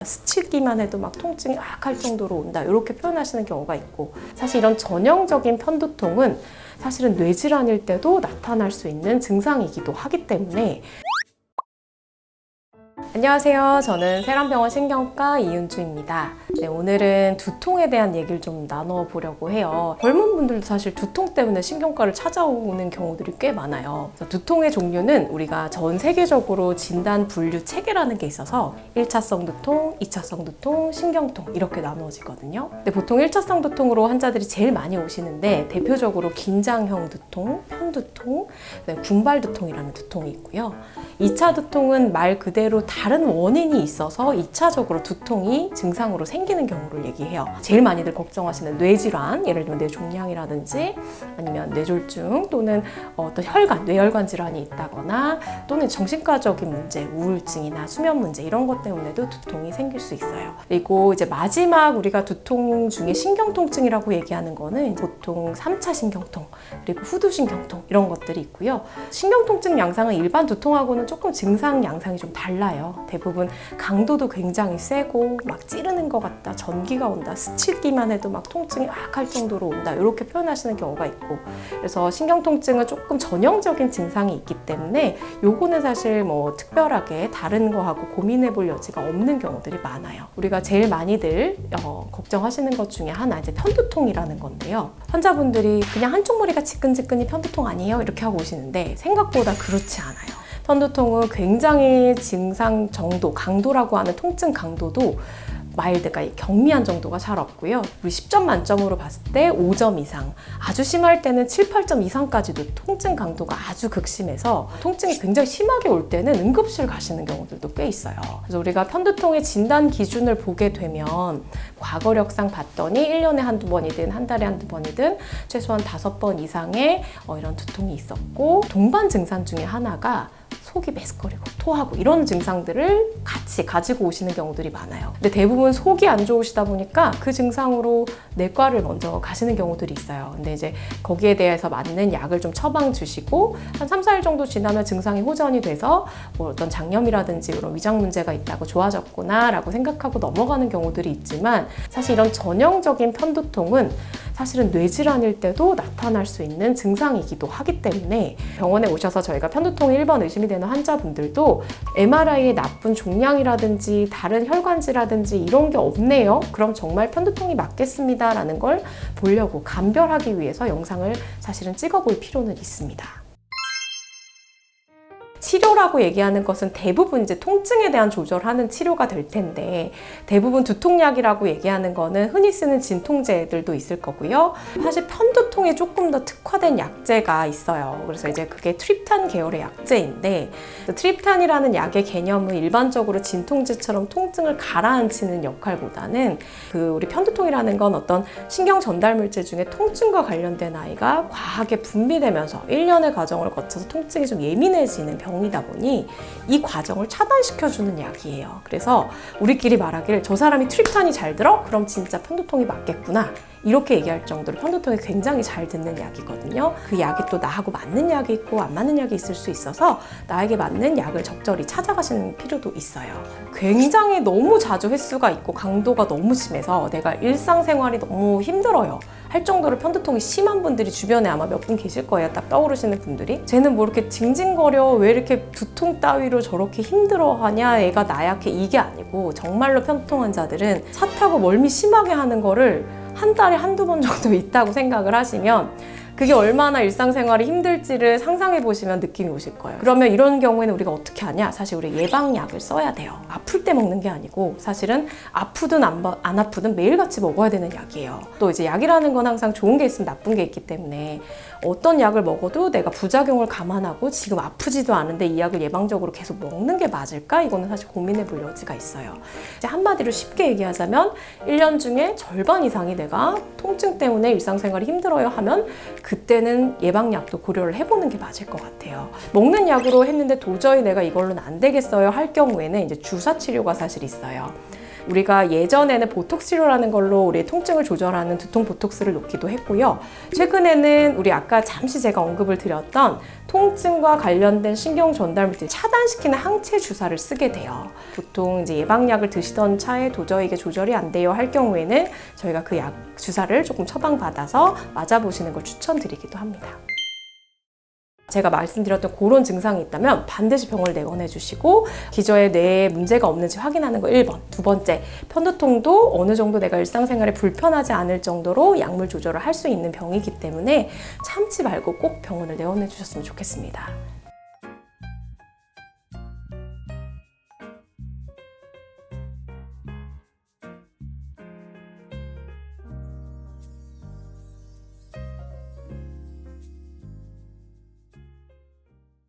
스치기만 해도 막 통증이 할 정도로 온다 이렇게 표현하시는 경우가 있고, 사실 이런 전형적인 편두통은 사실은 뇌질환일 때도 나타날 수 있는 증상이기도 하기 때문에. 안녕하세요. 저는 세란병원 신경과 이윤주입니다. 네, 오늘은 두통에 대한 얘기를 좀 나눠보려고 해요. 젊은 분들도 사실 두통 때문에 신경과를 찾아오는 경우들이 꽤 많아요. 두통의 종류는 우리가 전 세계적으로 진단 분류 체계라는 게 있어서 1차성 두통, 2차성 두통, 신경통 이렇게 나누어지거든요. 근데 보통 1차성 두통으로 환자들이 제일 많이 오시는데 대표적으로 긴장형 두통, 편두통, 군발 두통이라는 두통이 있고요. 2차 두통은 말 그대로 다른 원인이 있어서 2차적으로 두통이 증상으로 생기는 경우를 얘기해요. 제일 많이들 걱정하시는 뇌질환, 예를 들면 뇌종양이라든지 아니면 뇌졸중 또는 어떤 혈관, 뇌혈관 질환이 있다거나 또는 정신과적인 문제, 우울증이나 수면 문제 이런 것 때문에도 두통이 생길 수 있어요. 그리고 이제 마지막 우리가 두통 중에 신경통증이라고 얘기하는 거는 보통 3차 신경통, 그리고 후두신경통 이런 것들이 있고요. 신경통증 양상은 일반 두통하고는 조금 증상 양상이 좀 달라요. 대부분 강도도 굉장히 세고 막 찌르는 것 같다, 전기가 온다, 스치기만 해도 막 통증이 할 정도로 온다 이렇게 표현하시는 경우가 있고, 그래서 신경통증은 조금 전형적인 증상이 있기 때문에 요거는 사실 뭐 특별하게 다른 거하고 고민해 볼 여지가 없는 경우들이 많아요. 우리가 제일 많이들 걱정하시는 것 중에 하나 이제 편두통이라는 건데요. 환자분들이 그냥 한쪽 머리가 지끈지끈이 편두통 아니에요? 이렇게 하고 오시는데 생각보다 그렇지 않아요. 편두통은 굉장히 증상 정도, 강도라고 하는 통증 강도도 마일드가 경미한 정도가 잘 없고요. 우리 10점 만점으로 봤을 때 5점 이상, 아주 심할 때는 7, 8점 이상까지도 통증 강도가 아주 극심해서 통증이 굉장히 심하게 올 때는 응급실 가시는 경우들도 꽤 있어요. 그래서 우리가 편두통의 진단 기준을 보게 되면 과거력상 봤더니 1년에 한두 번이든 한 달에 한두 번이든 최소한 5번 이상의 이런 두통이 있었고, 동반 증상 중에 하나가 속이 메스꺼리고 토하고 이런 증상들을 같이 가지고 오시는 경우들이 많아요. 근데 대부분 속이 안 좋으시다 보니까 그 증상으로 내과를 먼저 가시는 경우들이 있어요. 근데 이제 거기에 대해서 맞는 약을 좀 처방 주시고 한 3, 4일 정도 지나면 증상이 호전이 돼서 뭐 어떤 장염이라든지 그런 위장 문제가 있다고 좋아졌구나 라고 생각하고 넘어가는 경우들이 있지만, 사실 이런 전형적인 편두통은 사실은 뇌질환일 때도 나타날 수 있는 증상이기도 하기 때문에 병원에 오셔서 저희가 편두통이 1번 의심이 되는 환자분들도 MRI에 나쁜 종양이라든지 다른 혈관지라든지 이런 게 없네요. 그럼 정말 편두통이 맞겠습니다 라는 걸 보려고 감별하기 위해서 영상을 사실은 찍어볼 필요는 있습니다. 치료라고 얘기하는 것은 대부분 이제 통증에 대한 조절하는 치료가 될 텐데, 대부분 두통약이라고 얘기하는 거는 흔히 쓰는 진통제들도 있을 거고요. 사실 편두통에 조금 더 특화된 약제가 있어요. 그래서 이제 그게 트립탄 계열의 약제인데, 트립탄이라는 약의 개념은 일반적으로 진통제처럼 통증을 가라앉히는 역할보다는 우리 편두통이라는 건 어떤 신경 전달 물질 중에 통증과 관련된 아이가 과하게 분비되면서 1년의 과정을 거쳐서 통증이 좀 예민해지는 병이다 보니 이 과정을 차단시켜주는 약이에요. 그래서 우리끼리 말하기를 저 사람이 트립탄이 잘 들어? 그럼 진짜 편두통이 맞겠구나. 이렇게 얘기할 정도로 편두통이 굉장히 잘 듣는 약이거든요. 그 약이 또 나하고 맞는 약이 있고 안 맞는 약이 있을 수 있어서 나에게 맞는 약을 적절히 찾아가시는 필요도 있어요. 굉장히 너무 자주 횟수가 있고 강도가 너무 심해서 내가 일상생활이 너무 힘들어요 할 정도로 편두통이 심한 분들이 주변에 아마 몇 분 계실 거예요. 딱 떠오르시는 분들이. 쟤는 뭐 이렇게 징징거려, 왜 이렇게 두통 따위로 저렇게 힘들어하냐, 얘가 나약해, 이게 아니고 정말로 편두통 환자들은 차 타고 멀미 심하게 하는 거를 한 달에 한두 번 정도 있다고 생각을 하시면 그게 얼마나 일상생활이 힘들지를 상상해 보시면 느낌이 오실 거예요. 그러면 이런 경우에는 우리가 어떻게 하냐? 사실 우리 예방약을 써야 돼요. 아플 때 먹는 게 아니고 사실은 아프든 안 아프든 매일같이 먹어야 되는 약이에요. 또 이제 약이라는 건 항상 좋은 게 있으면 나쁜 게 있기 때문에 어떤 약을 먹어도 내가 부작용을 감안하고 지금 아프지도 않은데 이 약을 예방적으로 계속 먹는 게 맞을까? 이거는 사실 고민해 볼 여지가 있어요. 이제 한마디로 쉽게 얘기하자면 1년 중에 절반 이상이 내가 통증 때문에 일상생활이 힘들어요 하면 그때는 예방약도 고려를 해보는 게 맞을 것 같아요. 먹는 약으로 했는데 도저히 내가 이걸로는 안 되겠어요 할 경우에는 이제 주사 치료가 사실 있어요. 우리가 예전에는 보톡스 치료라는 걸로 우리 통증을 조절하는 두통 보톡스를 놓기도 했고요. 최근에는 우리 아까 잠시 제가 언급을 드렸던 통증과 관련된 신경 전달 물질 차단시키는 항체 주사를 쓰게 돼요. 보통 이제 예방약을 드시던 차에 도저히 이게 조절이 안 돼요 할 경우에는 저희가 그 약 주사를 조금 처방받아서 맞아보시는 걸 추천드리기도 합니다. 제가 말씀드렸던 그런 증상이 있다면 반드시 병원을 내원해 주시고 기저에 뇌에 문제가 없는지 확인하는 거 1번. 두 번째, 편두통도 어느 정도 내가 일상생활에 불편하지 않을 정도로 약물 조절을 할 수 있는 병이기 때문에 참지 말고 꼭 병원을 내원해 주셨으면 좋겠습니다.